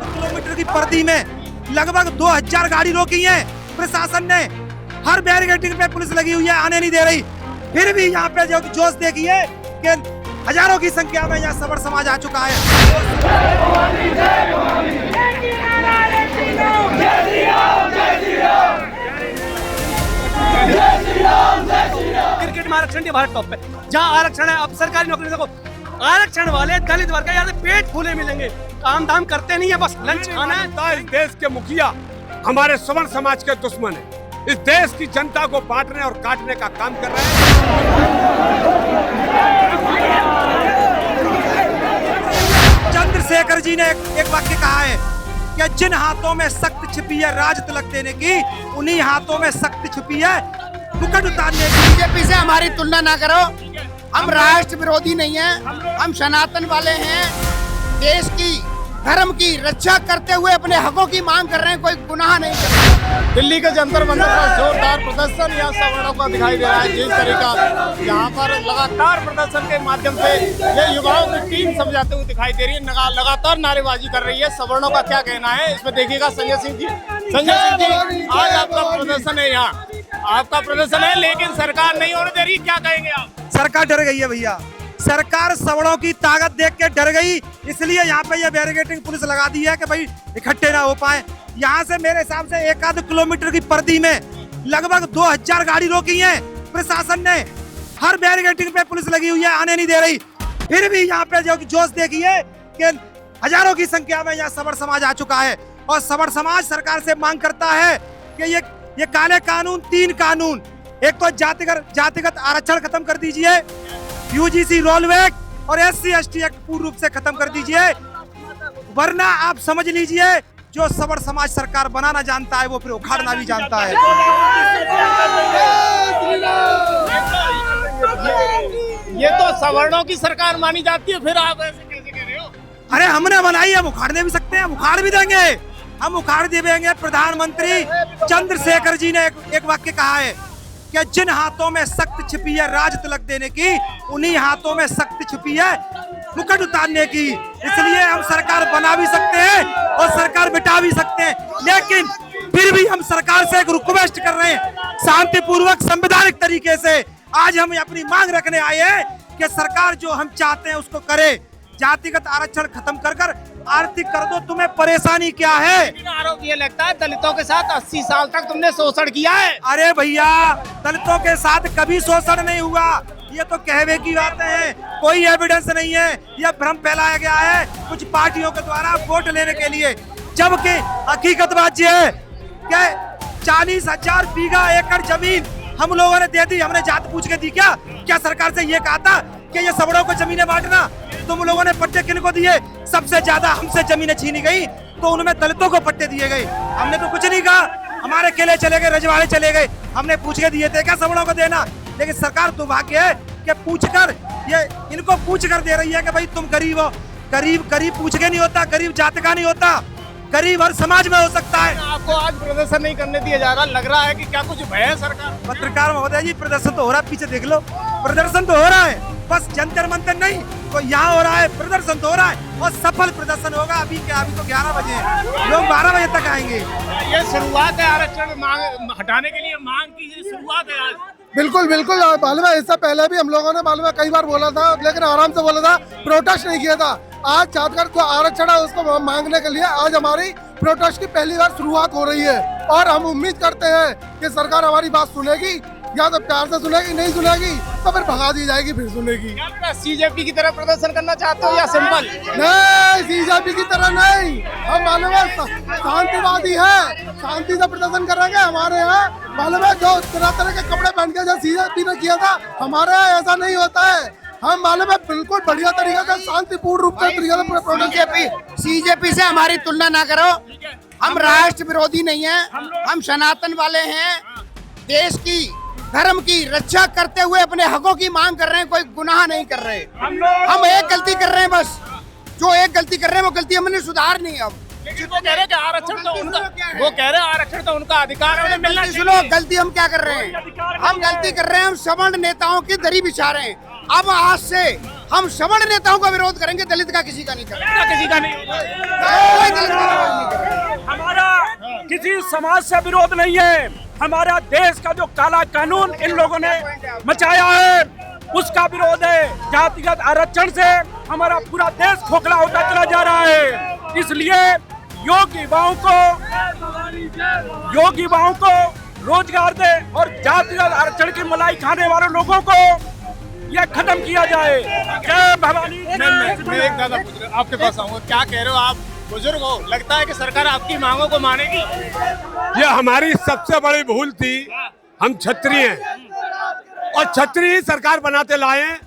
Kilometre की परिधि में लगभग 2000 गाड़ी रोकी है प्रशासन ने। हर बैरिकेडिंग पे पुलिस लगी हुई है, आने नहीं दे रही। फिर भी यहाँ पे जो जोश देखिए कि हजारों की संख्या में यहाँ सबर समाज आ चुका है। क्रिकेट में आरक्षण भारत टॉप पे, जहाँ आरक्षण है अब सरकारी नौकरी देखो, आरक्षण वाले दलित वर्ग का यहाँ से पेट फूले मिलेंगे, काम धाम करते नहीं है, बस लंच खाना है। इस देश के मुखिया हमारे सवर्ण समाज के दुश्मन है। इस देश की जनता को बांटने और काटने का काम कर रहे हैं। चंद्रशेखर जी ने एक वाक्य कहा है कि जिन हाथों में शक्ति छिपी है राज तिलक देने की, उन्हीं हाथों में शक्ति छिपी है मुकुट उतारने की। बीजेपी से हमारी तुलना ना करो, हम राष्ट्र विरोधी नहीं हैं, हम सनातन वाले हैं। देश की धर्म की रक्षा करते हुए अपने हकों की मांग कर रहे हैं, कोई गुनाह नहीं कर रहे। दिल्ली के जंतर मंतर पर जोरदार प्रदर्शन यहाँ सवर्णों का दिखाई दे रहा है। जिस तरीका यहाँ पर लगातार प्रदर्शन के माध्यम से ये युवाओं की टीम समझाते हुए दिखाई दे रही है, लगातार नारेबाजी कर रही है। सवर्णों का क्या कहना है इसमें देखिएगा संजय सिंह जी। संजय सिंह जी, आज आपका प्रदर्शन है, यहाँ आपका प्रदर्शन है, लेकिन सरकार नहीं होने दे रही, क्या कहेंगे आप? सरकार डर गई है भैया, सरकार सवर्णों की ताकत देख के डर गई, इसलिए यहाँ पे ये बैरिकेडिंग पुलिस लगा दी है कि भाई इकट्ठे ना हो पाए। यहाँ से मेरे हिसाब से 1 किलोमीटर की परिधि में लगभग 2000 गाड़ी रोकी है प्रशासन ने। हर बैरिकेडिंग पे पुलिस लगी हुई है, आने नहीं दे रही। फिर भी यहाँ पे जो जोश देखिए कि हजारों की संख्या में यहाँ सबर समाज आ चुका है और सबर समाज सरकार से मांग करता है कि ये काले कानून, 3 कानून, एक तो जातिगत आरक्षण खत्म कर दीजिए, यूजीसी रोलबैक और SC/ST एक्ट पूर्ण रूप से खत्म कर दीजिए, वरना आप समझ लीजिए जो सबर समाज सरकार बनाना जानता है वो फिर उखाड़ना भी जानता है। ये तो सवर्णों की सरकार मानी जाती है, फिर आप ऐसे कैसे कह रहे हो? अरे हमने बनाई है, हम उखाड़ने भी सकते हैं, उखाड़ भी देंगे, हम उखाड़ देंगे। प्रधानमंत्री चंद्रशेखर जी ने एक वाक्य कहा है कि जिन हाथों में शक्ति छिपी है राज तिलक देने की, उन्हीं हाथों में शक्ति छिपी है मुकुट उतारने की। इसलिए हम सरकार बना भी सकते हैं और सरकार मिटा भी सकते हैं, लेकिन फिर भी हम सरकार से एक रिक्वेस्ट कर रहे हैं, शांतिपूर्वक संवैधानिक तरीके से आज हम अपनी मांग रखने आए हैं कि सरकार जो हम चाहते हैं उसको करे। जातिगत आरक्षण खत्म कर आर्थिक कर दो, तुम्हें परेशानी क्या है? आरोप ये लगता है दलितों के साथ 80 साल तक तुमने शोषण किया है। अरे भैया, दलितों के साथ कभी शोषण नहीं हुआ, ये तो कहवे की बातें हैं, कोई एविडेंस नहीं है। यह भ्रम फैलाया गया है कुछ पार्टियों के द्वारा वोट लेने के लिए, जबकि हकीकत बात यह है कि 40,000 बीघा एकड़ जमीन हम लोगों ने दे दी। हमने जात पूछ के दी क्या सरकार से ये कहा था कि ये सवर्णों को जमीनें बांटना? तुम लोगों ने पट्टे किनको दिए? सबसे ज्यादा हमसे जमीनें छीनी गई तो उनमें दलितों को पट्टे दिए गए। हमने तो कुछ नहीं कहा, हमारे किले चले गए, रजवाड़े चले गए, हमने पूछ के दिए थे क्या सवर्णों को देना? लेकिन सरकार दुर्भाग्य है कि पूछकर ये इनको पूछ कर दे रही है कि भाई तुम गरीब हो। गरीब पूछ के नहीं होता, गरीब जात का नहीं होता, गरीब हर समाज में हो सकता है। आपको आज प्रदर्शन नहीं करने दिया जा रहा, लग रहा है कि क्या कुछ भय है सरकार? पत्रकार महोदय जी, प्रदर्शन तो हो रहा है, पीछे देख लो, प्रदर्शन तो हो रहा है, बस जंतर मंतर नहीं तो यहाँ हो रहा है, प्रदर्शन तो हो रहा है और सफल प्रदर्शन होगा। अभी तो 11 बजे है, लोग 12 बजे तक आएंगे। ये शुरुआत है आरक्षण मांग हटाने के लिए, मांग की शुरुआत है आज। बिल्कुल मालूम है, इससे पहले भी हम लोगों ने मालूम है कई बार बोला था, लेकिन आराम से बोला था, प्रोटेस्ट नहीं किया था। आज जातकर जो आरक्षण है उसको मांगने के लिए आज हमारी प्रोटेस्ट की पहली बार शुरुआत हो रही है और हम उम्मीद करते हैं कि सरकार हमारी बात सुनेगी, या तो प्यार से सुनेगी, नहीं सुनेगी तो फिर भगा दी जाएगी, फिर सुनेगी। CJP की तरह प्रदर्शन करना चाहते हो या सिंपल? नहीं, CJP की तरह नहीं, हम मालूम है शांतिवादी है, शांति से प्रदर्शन करेंगे। हमारे यहाँ मालूम है जो तरह के कपड़े पहन के जो CJP ने किया था, हमारे यहाँ ऐसा नहीं होता है। हम मालूम है बिल्कुल बढ़िया तरीके से शांतिपूर्ण रूप से CJP से हमारी तुलना ना करो, हम राष्ट्र विरोधी नहीं हैं, हम सनातन वाले हैं। देश की धर्म की रक्षा करते हुए अपने हकों की मांग कर रहे हैं, कोई गुनाह नहीं कर रहे। हम एक गलती कर रहे हैं, बस जो एक गलती कर रहे हैं वो गलती हमने सुधारनी है। अब वो कह रहे कि आरक्षण तो उनका, वो कह रहे आरक्षण तो उनका अधिकार है, उन्हें मिलना चाहिए। सुनो, गलती हम क्या कर रहे हैं? हम गलती कर रहे हैं, हम सवर्ण नेताओं की दरी बिछा रहे हैं। अब आज से हम सवर्ण नेताओं का विरोध करेंगे, दलित का किसी का नहीं करेंगे। किसी का नहीं होगा। कोई दलित का विरोध नहीं करेंगे। हमारा किसी समाज से विरोध नहीं है, हमारा देश का जो काला कानून इन लोगों ने मचाया है उसका विरोध है। जातिगत आरक्षण से हमारा पूरा देश खोखला होता चला जा रहा है। इसलिए योग्य युवाओं को रोजगार दे और जातिगत आरक्षण की मलाई खाने वाले लोगों को यह खत्म किया जाए। जय भवानी। मैं एक दादा पूछ रहा हूं, आपके पास आऊंगा, क्या कह रहे हो आप? बुजुर्ग हो, लगता है कि सरकार आपकी मांगों को मानेगी? ये हमारी सबसे बड़ी भूल थी। हम क्षत्रिय हैं और क्षत्रिय ही सरकार बनाते लाए हैं।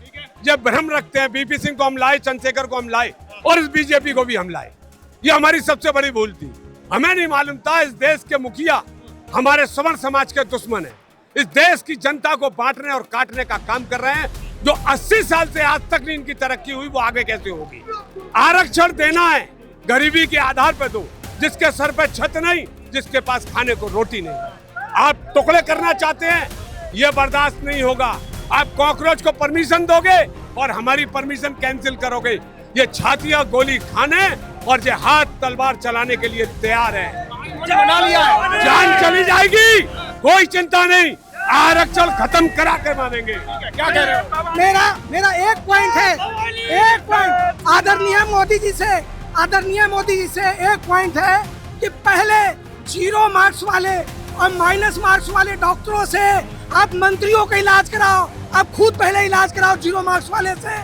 जब भ्रम रखते हैं बीपी सिंह को हम लाए, चंद्रशेखर को हम लाए और इस बीजेपी को भी हम लाए। ये हमारी सबसे बड़ी भूल थी। हमें नहीं मालूम था इस देश के मुखिया हमारे सवर्ण समाज के दुश्मन है। इस देश की जनता को बांटने और काटने का काम कर रहे हैं। जो 80 साल से आज तक नहीं इनकी तरक्की हुई वो आगे कैसे होगी? आरक्षण देना है, गरीबी के आधार पर दो। जिसके सर पे छत नहीं, जिसके पास खाने को रोटी नहीं। आप टुकड़े करना चाहते हैं, ये बर्दाश्त नहीं होगा। आप कॉकरोच को परमिशन दोगे और हमारी परमिशन कैंसिल करोगे। ये छातियां गोली खाने और ये हाथ तलवार चलाने के लिए तैयार है। बना लिया है। जान चली जाएगी, कोई चिंता नहीं, आरक्षण खत्म करा के मानेंगे। क्या कह रहे हो? मेरा एक पॉइंट है, एक पॉइंट आदरणीय मोदी जी से एक पॉइंट है कि पहले 0 मार्क्स वाले और माइनस मार्क्स वाले डॉक्टरों से आप मंत्रियों का इलाज कराओ। आप खुद पहले इलाज कराओ 0 मार्क्स वाले से,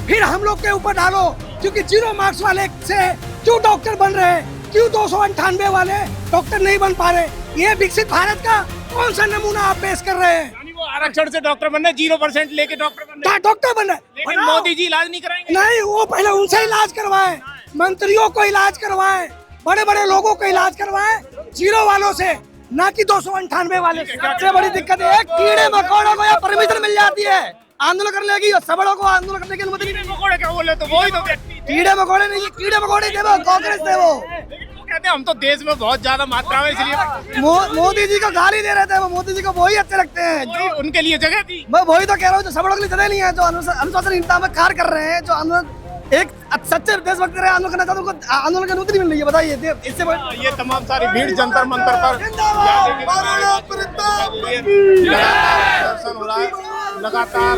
फिर हम लोग के ऊपर डालो। क्योंकि 0 मार्क्स वाले से क्यों डॉक्टर बन रहे हैं, क्यों 298 वाले डॉक्टर नहीं बन पा रहे? ये विकसित भारत का कौन सा नमूना आप पेश कर रहे हैं? यानी वो आरक्षण से डॉक्टर बनना, 0% लेके डॉक्टर बनना। डॉक्टर बन रहे लेकिन मोदी जी इलाज नहीं कराएंगे। नहीं, वो पहले उनसे इलाज करवाए, मंत्रियों को इलाज करवाए, बड़े बड़े लोगों को इलाज करवाए, 0 वालों से, ना कि 298 वाले से। सबसे बड़ी दिक्कत है कीड़े मकोड़ों को यहाँ परमिशन मिल जाती है आंदोलन करने लगी और सबड़ों को आंदोलन करने की अनुमति नहीं। कीड़े मकोड़े क्या बोले? तो वही तो व्यक्ति कीड़े मकोड़े नहीं, कीड़े मकोड़े थे वो, कांग्रेस थे वो। कहते हैं हम तो देश में बहुत ज्यादा मात्रा में, इसलिए मोदी जी को गाली दे रहे थे वो। मोदी जी को वही अच्छे लगते हैं जो उनके लिए जगह थी। मैं वही तो कह रहा हूँ, जो सबड़ों के लिए जगह नहीं है, जो अनुशासनहीनता में कार्य कर रहे हैं, जो आंदोलन एक सच्चे देशभक्त रहे आंदोलन करना चाहते हैं, उनको आंदोलन की अनुमति नहीं मिल रही है। बताइए इससे ये तमाम सारी भीड़ जंतर मंतर पर प्रदर्शन हो रहा है। लगातार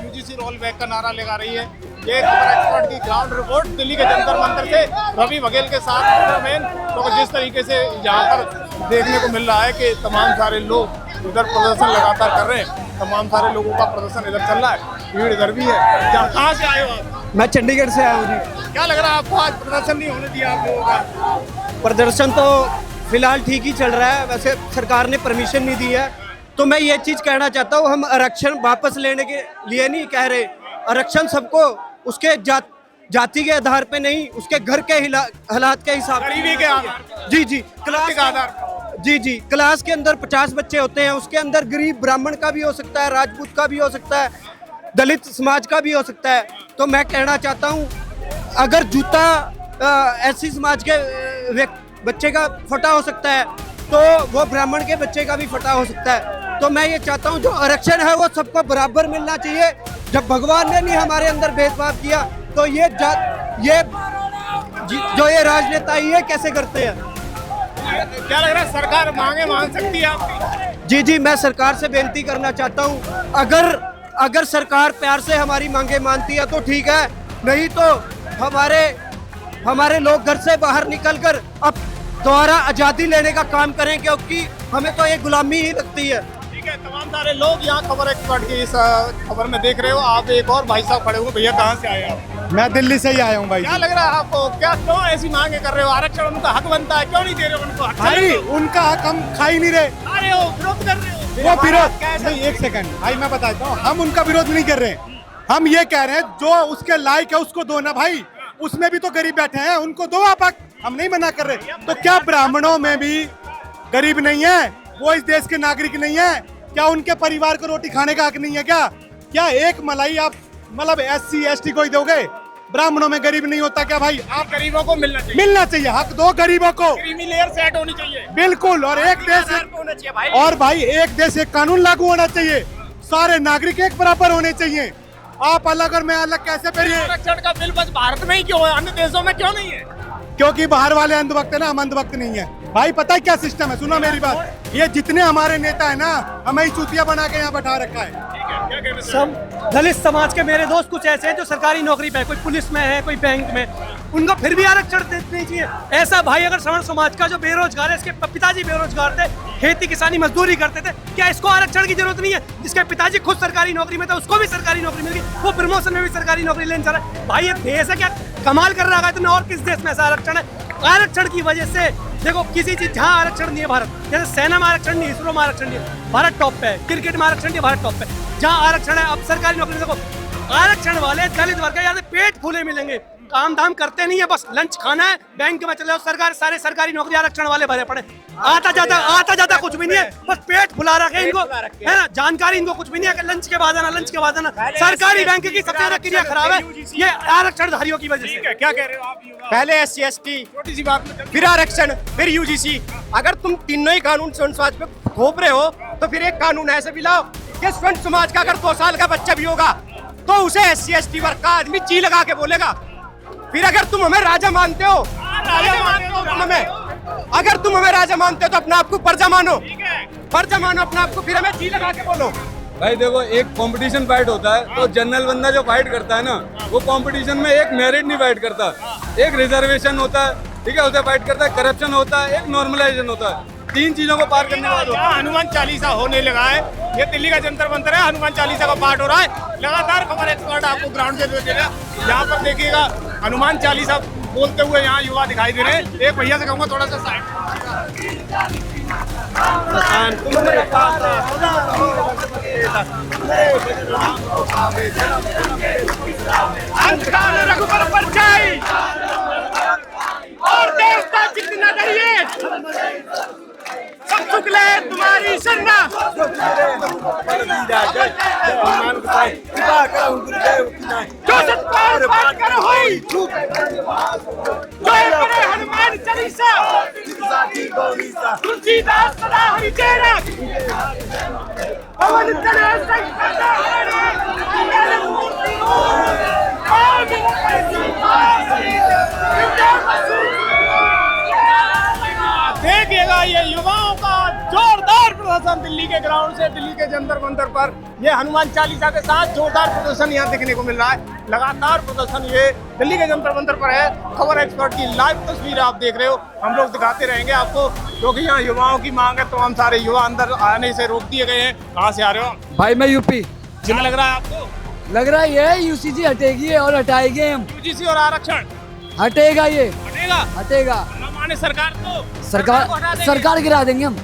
यूजीसी रोल बैक का नारा लगा रही है। ये खबर एक्सपर्ट की ग्राउंड रिपोर्ट दिल्ली के जंतर मंतर से रवि बघेल के साथ कैमरामैन। तो जिस तरीके से यहाँ पर देखने को मिल रहा है कि तमाम सारे लोग इधर प्रदर्शन लगातार कर रहे हैं, तमाम सारे लोगों का प्रदर्शन इधर चल रहा है, भीड़ इधर भी है। कहाँ से आए हो आप? मैं चंडीगढ़ से आया हूँ जी। क्या लग रहा है आपको, आज प्रदर्शन नहीं होने दिया आप लोगों का? प्रदर्शन तो फिलहाल ठीक ही चल रहा है, वैसे सरकार ने परमिशन नहीं दी है। तो मैं ये चीज कहना चाहता हूँ, हम आरक्षण वापस लेने के लिए नहीं कह रहे। आरक्षण सबको उसके जाति के आधार पे नहीं, उसके घर के हालात के हिसाब, गरीबी के आधार। जी क्लास के आधार। जी क्लास के अंदर 50 बच्चे होते हैं, उसके अंदर गरीब ब्राह्मण का भी हो सकता है, राजपूत का भी हो सकता है, दलित समाज का भी हो सकता है। तो मैं कहना चाहता हूँ, अगर जूता ऐसी समाज के बच्चे का फटा हो सकता है तो वो ब्राह्मण के बच्चे का भी फटा हो सकता है। तो मैं ये चाहता हूँ जो आरक्षण है वो सबको बराबर मिलना चाहिए। जब भगवान ने नहीं हमारे अंदर भेदभाव किया तो ये जो ये राजनेता ये कैसे करते हैं? क्या लग रहा है, सरकार मांगे मान सकती है आपकी? जी मैं सरकार से बेनती करना चाहता हूँ, अगर सरकार प्यार से हमारी मांगे मानती है तो ठीक है, नहीं तो हमारे लोग घर से बाहर निकलकर अब दोबारा आजादी लेने का काम करें, क्योंकि हमें तो ये गुलामी ही लगती है। ठीक है, तमाम सारे लोग यहाँ खबर एक्सपर्ट की इस खबर में देख रहे हो। आप एक और भाई साहब खड़े हुए, भैया कहाँ से आए आप? मैं दिल्ली से ही आया हूँ भाई। क्या लग रहा है आपको, क्या क्यों ऐसी मांगे कर रहे हो? आरक्षण उनका हक बनता है, क्यों नहीं दे रहे उनको? भाई उनका हक हम खा ही नहीं रहे। अरे हो विरोध कर रहे हो? वो विरोध नहीं, एक सेकंड भाई मैं बताता हूँ, हम उनका विरोध नहीं कर रहे। हम ये कह रहे हैं जो उसके लायक है उसको दो ना भाई, उसमें भी तो गरीब बैठे हैं, उनको दो आप हक। हम नहीं मना कर रहे। तो क्या ब्राह्मणों में भी गरीब नहीं है? वो इस देश के नागरिक नहीं है क्या? उनके परिवार को रोटी खाने का हक नहीं है क्या एक मलाई आप मतलब SC ST को ही दोगे? ब्राह्मणों में गरीब नहीं होता क्या भाई? आप गरीबों को मिलना चाहिए, हक दो गरीबों को। क्रीमी लेयर सेट होनी चाहिए। बिल्कुल। और एक देश होना चाहिए भाई। और भाई एक देश एक कानून लागू होना चाहिए। सारे नागरिक एक बराबर होने चाहिए। आप अलग और मैं अलग कैसे फिर आरक्षण का बिल बस भारत में ही क्यों है, अन्य देशों में क्यों नहीं है? क्योंकि बाहर वाले अंधभक्त है ना, हम अंधभक्त नहीं है भाई। पता है क्या सिस्टम है, सुनो मेरी बात, ये जितने हमारे नेता है ना, हमें ही चूतिया बना के यहाँ बैठा रखा है। सब दलित समाज के मेरे दोस्त कुछ ऐसे हैं जो सरकारी नौकरी पे है, कोई पुलिस में है, कोई बैंक में, उनको फिर भी आरक्षण देना चाहिए। ऐसा भाई अगर सवर्ण समाज का जो बेरोजगार है, इसके पिताजी बेरोजगार थे, खेती किसानी मजदूरी करते थे, क्या इसको आरक्षण की जरूरत नहीं है? जिसके पिताजी खुद सरकारी नौकरी में थे, उसको भी सरकारी नौकरी मिल गई, वो प्रमोशन में भी सरकारी नौकरी लेने जा रहा है। भाई ये देश है क्या, कमाल कर रहा है तुम्हें? और किस देश में ऐसा आरक्षण है? आरक्षण की वजह से देखो, किसी चीज जहाँ आरक्षण नहीं है, भारत जैसे सेना में आरक्षण नहीं, इसरो में आरक्षण नहीं है, भारत टॉप पे है, क्रिकेट में आरक्षण नहीं, भारत टॉप पे। जहाँ आरक्षण है, अब सरकारी नौकरी में देखो, आरक्षण वाले दलित वर्ग के यहाँ से पेट फूले मिलेंगे, काम धाम करते नहीं है, बस लंच खाना है, बैंक में चले जाओ, सरकार सारे सरकारी नौकरी आरक्षण वाले भरे पड़े, आता जाता कुछ भी नहीं है, बस पेट फुला रखे इनको, है ना, जानकारी इनको कुछ भी नहीं है कि लंच के बाद आना, लंच के बाद आना। सरकारी बैंक की सबसे ज्यादा क्रिया खराब है ये आरक्षणधारियों की वजह से। क्या कह रहे हो आप? पहले SC ST, छोटी सी बात में फिर आरक्षण, फिर UGC। अगर तुम तीनों ही कानून स्वर्ण समाज पे थोप रहे हो तो फिर एक कानून ऐसे भी लाओ कि स्वर्ण समाज का अगर 2 साल का बच्चा भी होगा तो उसे SC ST वर्ग का आदमी जी लगा के बोलेगा। फिर अगर तुम हमें राजा मानते हो, तुम हमें, अगर तुम हमें राजा मानते हो तो अपने आप को प्रजा मानो, प्रजा मानो अपने आप को, फिर हमें जी लगा के बोलो। भाई देखो, एक कंपटीशन फाइट होता है तो जनरल बंदा जो फाइट करता है ना, वो कंपटीशन में एक मेरिट नहीं फाइट करता, एक रिजर्वेशन होता है, ठीक है, उसे फाइट करता है, करप्शन होता है, एक नॉर्मलाइजेशन होता है, 3 चीजों को पार करने के बाद होता है। हनुमान चालीसा होने लगा है, ये दिल्ली का जंतर मंतर है, हनुमान चालीसा का पाठ हो रहा है। लगातार खबर एक्सपर्ट आपको ग्राउंड से देगा, यहाँ पर देखिएगा हनुमान चालीसा बोलते हुए यहाँ युवा दिखाई दे रहे हैं। एक भैया से कहूँगा थोड़ा सा साइड। रघुबर परछाई और देश का जितना करिए, सब शुक्ल है तुम्हारी शरणा। जो सत्कार पाठ कर होई, जो करे हनुमान चालीसा, तुलसीदास सदा हरि तेरा, पवन चढ़े संकट हरे, मंगल मूर्ति देखिएगा ये युवाओं का जोरदार प्रदर्शन दिल्ली के ग्राउंड से, दिल्ली के जंतर मंतर पर ये हनुमान चालीसा के साथ जोरदार प्रदर्शन यहाँ देखने को मिल रहा है। लगातार प्रदर्शन ये दिल्ली के जंतर मंतर पर है। खबर एक्सपर्ट की लाइव तस्वीर आप देख रहे हो, हम लोग दिखाते रहेंगे आपको, क्योंकि यहाँ युवाओं की मांग है। तो हम सारे युवा अंदर आने से रोक दिए गए हैं। कहाँ से आ रहे हो भाई? मैं यूपी। क्या लग रहा है आपको? लग रहा है ये UCG हटेगी और हटाएंगे हम। UGC और आरक्षण हटेगा, ये हटेगा, हटेगा। माने सरकार तो सरकार गिरा देंगे हम,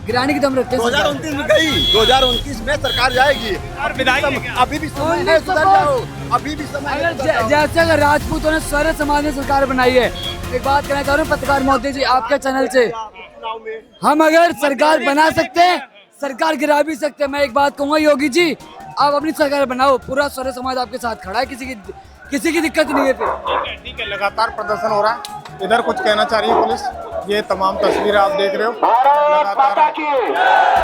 गिराने की दम रखते हैं। 2029 में गई, 2029 में सरकार जाएगी। और विधायक अभी भी समय है, सुधर जाओ, अभी भी समय है। जैसे अगर राजपूतों ने सारे समाज ने सरकार बनाई है, एक बात कहना चाह रहा हूँ पत्रकार महोदय जी आपके चैनल से, हम अगर सरकार बना सकते हैं, सरकार गिरा भी सकते हैं। मैं एक बात कहूँगा, योगी जी आप अपनी सरकार बनाओ, पूरा सारे समाज आपके साथ खड़ा है, किसी की दिक्कत नहीं है। फिर ठीक है, लगातार प्रदर्शन हो रहा है। इधर कुछ कहना चाह रही है पुलिस। ये तमाम तस्वीरें आप देख रहे हो लगातार।